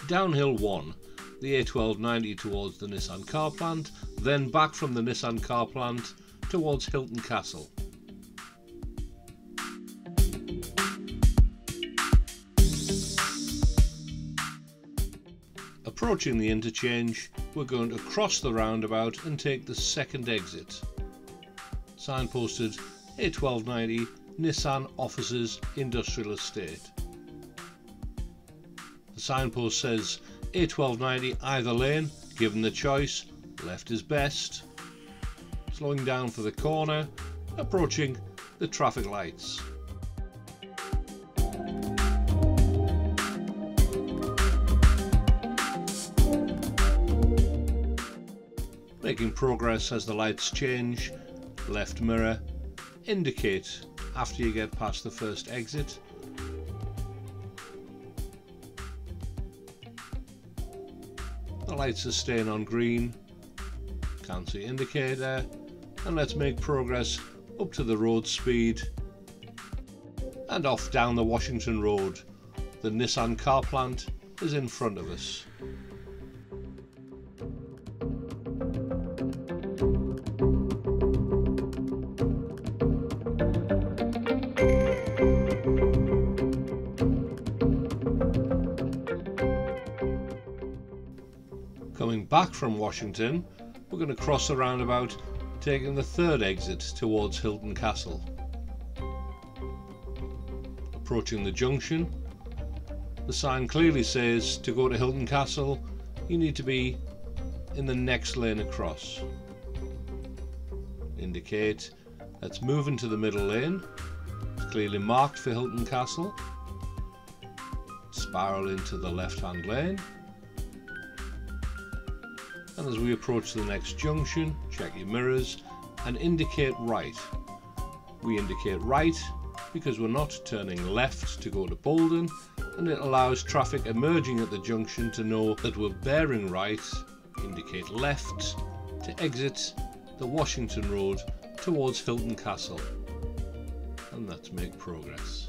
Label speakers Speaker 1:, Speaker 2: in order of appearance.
Speaker 1: downhill 1, the A1290 towards the Nissan Car Plant, then back from the Nissan Car Plant towards Hylton Castle. Approaching the interchange, we're going to cross the roundabout and take the second exit. Signposted A1290 Nissan Offices Industrial Estate. The signpost says A1290 either lane, given the choice, left is best. Slowing down for the corner, approaching the traffic lights. Making progress as the lights change, left mirror, indicate after you get past the first exit. The lights are staying on green, can't see indicator, and let's make progress up to the road speed and off down the Washington Road. The Nissan Car Plant is in front of us. Coming back from Washington, we're going to cross the roundabout, taking the third exit towards Hylton Castle. Approaching the junction, the sign clearly says to go to Hylton Castle, you need to be in the next lane across. Indicate, let's move into the middle lane. It's clearly marked for Hylton Castle. Spiral into the left-hand lane. And as we approach the next junction, check your mirrors and indicate right. We indicate right because we're not turning left to go to Bolden, and it allows traffic emerging at the junction to know that we're bearing right. Indicate left to exit the Washington Road towards Hylton Castle. And let's make progress.